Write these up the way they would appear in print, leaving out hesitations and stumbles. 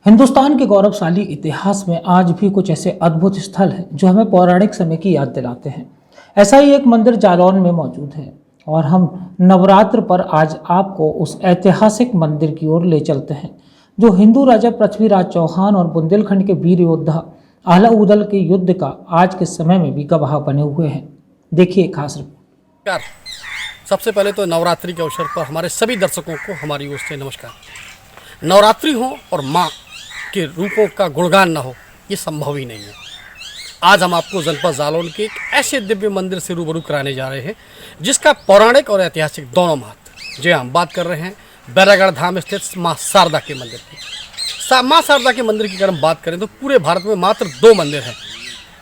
हिंदुस्तान के गौरवशाली इतिहास में आज भी कुछ ऐसे अद्भुत स्थल हैं जो हमें पौराणिक समय की याद दिलाते हैं। ऐसा ही एक मंदिर जालौन में मौजूद है और हम नवरात्र पर आज आपको उस ऐतिहासिक मंदिर की ओर ले चलते हैं जो हिंदू राजा पृथ्वीराज चौहान और बुंदेलखंड के वीर योद्धा आला उदल के युद्ध का आज के समय में भी गवाह बने हुए हैं। देखिए खास रिपोर्ट। सबसे पहले तो नवरात्रि के अवसर पर हमारे सभी दर्शकों को हमारी ओर से नमस्कार। नवरात्रि हो और माँ के रूपों का गुणगान न हो, ये संभव ही नहीं है। आज हम आपको जनपद जालौन के एक ऐसे दिव्य मंदिर से रूबरू कराने जा रहे हैं जिसका पौराणिक और ऐतिहासिक दोनों महत्व। जी हम बात कर रहे हैं बैरागढ़ धाम स्थित माँ शारदा के मंदिर की। माँ शारदा के मंदिर की अगर हम बात करें तो पूरे भारत में मात्र दो मंदिर हैं।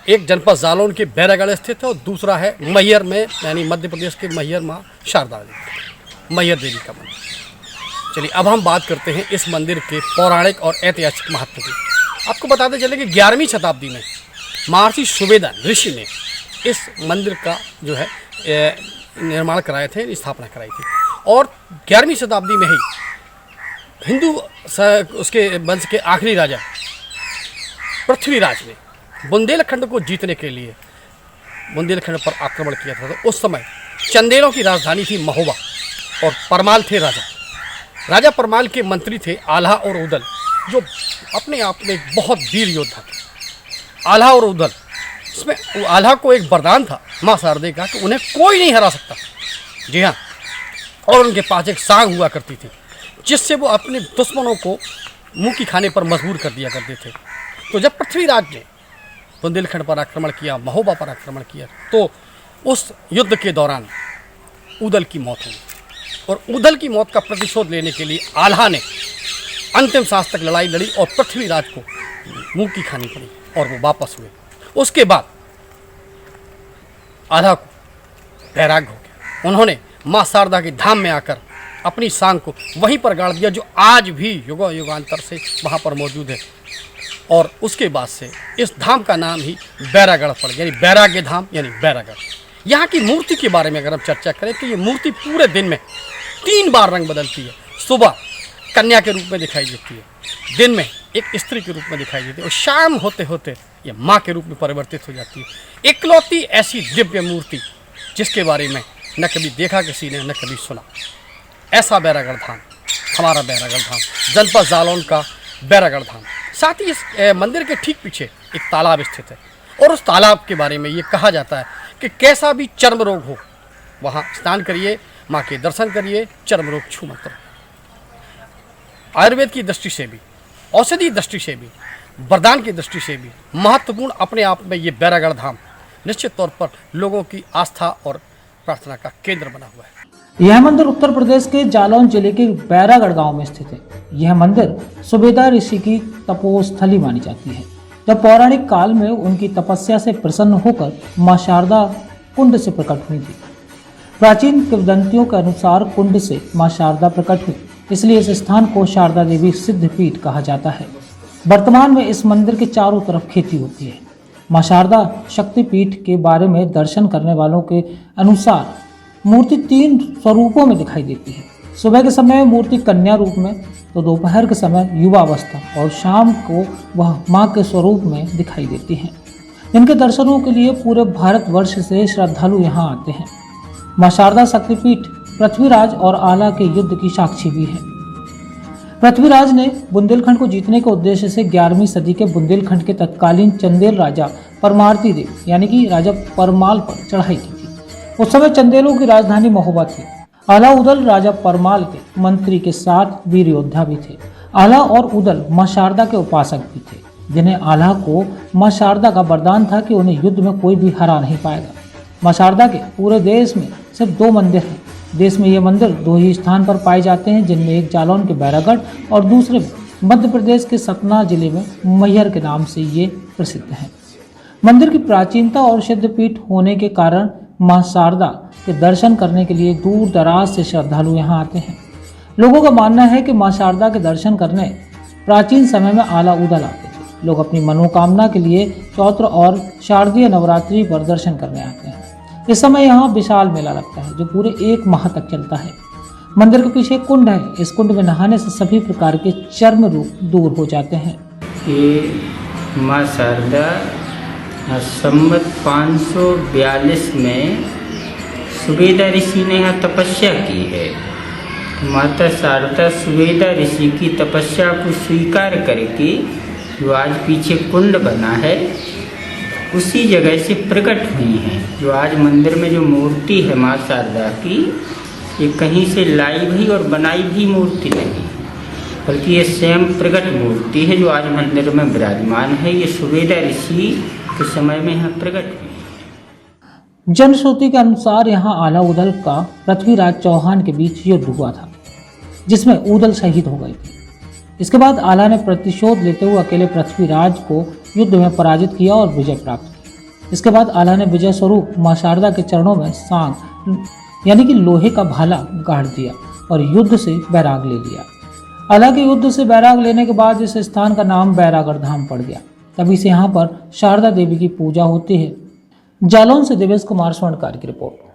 एक जनपद जालौन के बैरागढ़ स्थित है और दूसरा है मैहर में, यानी मध्य प्रदेश के मैहर माँ शारदा मैहर देवी का मंदिर। चलिए अब हम बात करते हैं इस मंदिर के पौराणिक और ऐतिहासिक महत्व की। आपको बताते चले कि 11वीं शताब्दी में महर्षि सुवेदान ऋषि ने इस मंदिर का जो है निर्माण कराए थे, स्थापना कराई थी। और 11वीं शताब्दी में ही हिंदू उसके वंश के आखिरी राजा पृथ्वीराज ने बुंदेलखंड को जीतने के लिए बुंदेलखंड पर आक्रमण किया था। तो उस समय चंदेलों की राजधानी थी महोबा और परमाल थे राजा परमाल के मंत्री थे आल्हा और उदल, जो अपने आप में एक बहुत वीर योद्धा थे। आल्हा और उदल, इसमें आल्हा को एक वरदान था माँ शारदे का कि उन्हें कोई नहीं हरा सकता। जी हाँ, और उनके पास एक सांग हुआ करती थी जिससे वो अपने दुश्मनों को मुंह की खाने पर मजबूर कर दिया करते थे। तो जब पृथ्वीराज ने बुंदेलखंड पर आक्रमण किया, महोबा पर आक्रमण किया, तो उस युद्ध के दौरान उदल की मौत हुई और उदल की मौत का प्रतिशोध लेने के लिए आल्हा ने अंतिम सांस तक लड़ाई लड़ी और पृथ्वीराज को मुंह की खानी पड़ी और वो वापस हुए। उसके बाद आल्हा को वैराग्य हो गया। उन्होंने माँ शारदा के धाम में आकर अपनी सांग को वहीं पर गाड़ दिया जो आज भी युगांतर से वहाँ पर मौजूद है। और उसके बाद से इस धाम का नाम ही बैरागढ़ पड़ गया, यानी बैराग्य धाम यानी बैरागढ़। यहाँ की मूर्ति के बारे में अगर हम चर्चा करें तो ये मूर्ति पूरे दिन में 3 बार रंग बदलती है। सुबह कन्या के रूप में दिखाई देती है, दिन में एक स्त्री के रूप में दिखाई देती है और शाम होते होते ये माँ के रूप में परिवर्तित हो जाती है। इकलौती ऐसी दिव्य मूर्ति जिसके बारे में न कभी देखा किसी ने, न कभी सुना। ऐसा बैरागढ़ धाम, हमारा बैरागढ़ धाम, जनपद जालौन का बैरागढ़ धाम। साथ ही इस मंदिर के ठीक पीछे एक तालाब स्थित है और उस तालाब के बारे में ये कहा जाता है कि कैसा भी चर्म रोग हो वहाँ स्नान करिए, माँ के दर्शन करिए, चर्म रोग छू मत रहो। आयुर्वेद की दृष्टि से भी, औषधि दृष्टि से भी, वरदान की दृष्टि से भी महत्वपूर्ण अपने आप में ये बैरागढ़ धाम निश्चित तौर पर लोगों की आस्था और प्रार्थना का केंद्र बना हुआ है। यह मंदिर उत्तर प्रदेश के जालौन जिले के बैरागढ़ गांव में स्थित है। यह मंदिर सुबेदार ऋषि की तपोस्थली मानी जाती है। जब पौराणिक काल में उनकी तपस्या से प्रसन्न होकर मां शारदा कुंड से प्रकट हुई थी। प्राचीन किंवदंतियों के अनुसार कुंड से मां शारदा प्रकट हुई, इसलिए इस स्थान को शारदा देवी सिद्धपीठ कहा जाता है। वर्तमान में इस मंदिर के चारों तरफ खेती होती है। मां शारदा शक्तिपीठ के बारे में दर्शन करने वालों के अनुसार मूर्ति 3 स्वरूपों में दिखाई देती है। सुबह के समय मूर्ति कन्या रूप में, तो दोपहर के समय युवावस्था और शाम को वह माँ के स्वरूप में दिखाई देती हैं। इनके दर्शनों के लिए पूरे भारतवर्ष से श्रद्धालु यहाँ आते हैं। माँ शारदा शक्तिपीठ पृथ्वीराज और आला के युद्ध की साक्षी भी है। पृथ्वीराज ने बुंदेलखंड को जीतने के उद्देश्य से 11वीं सदी के बुंदेलखंड के तत्कालीन चंदेल राजा परमार्ती देव यानी कि राजा परमाल पर चढ़ाई की थी। उस समय चंदेलों की राजधानी महोबा थी। आला उदल राजा परमाल के मंत्री के साथ वीर योद्धा भी थे। आला और उदल मां शारदा के उपासक भी थे, जिन्हें आला को मां शारदा का वरदान था कि उन्हें युद्ध में कोई भी हरा नहीं पाएगा। मां शारदा के पूरे देश में सिर्फ 2 मंदिर हैं। देश में ये मंदिर 2 ही स्थान पर पाए जाते हैं, जिनमें एक जालौन के बैरागढ़ और दूसरे मध्य प्रदेश के सतना जिले में मैहर के नाम से ये प्रसिद्ध है। मंदिर की प्राचीनता और सिद्धपीठ होने के कारण मां शारदा के दर्शन करने के लिए दूर दराज से श्रद्धालु यहाँ आते हैं। लोगों का मानना है कि मां शारदा के दर्शन करने प्राचीन समय में आला उदल आते थे। लोग अपनी मनोकामना के लिए चौत्र और शारदीय नवरात्रि पर दर्शन करने आते हैं। इस समय यहाँ विशाल मेला लगता है जो पूरे 1 माह तक चलता है। मंदिर के पीछे एक कुंड है। इस कुंड में नहाने से सभी प्रकार के चर्म रोग दूर हो जाते हैं। कि माँ शारदा संवत 542 में सुवेदा ऋषि ने यहाँ तपस्या की है। माता शारदा सुवेदा ऋषि की तपस्या को स्वीकार करके जो आज पीछे कुंड बना है उसी जगह से प्रकट हुई हैं। जो आज मंदिर में जो मूर्ति है माँ शारदा की, ये कहीं से लाई भी और बनाई भी मूर्ति नहीं, बल्कि ये स्वयं प्रकट मूर्ति है जो आज मंदिर में विराजमान है। ये सुवेदा ऋषि के समय में यहाँ प्रकट हुई। जनश्रुति के अनुसार यहाँ आला उदल का पृथ्वीराज चौहान के बीच युद्ध हुआ था, जिसमें उदल शहीद हो गए थे। इसके बाद आला ने प्रतिशोध लेते हुए अकेले पृथ्वीराज को युद्ध में पराजित किया और विजय प्राप्त की। इसके बाद आला ने विजय स्वरूप मां शारदा के चरणों में सांग यानी कि लोहे का भाला गाड़ दिया और युद्ध से बैराग ले लिया। आला के युद्ध से बैराग लेने के बाद इस स्थान का नाम बैरागढ़ धाम पड़ गया। तभी से यहाँ पर शारदा देवी की पूजा होती है। जालौन से देवेश कुमार स्वर्णकार की रिपोर्ट।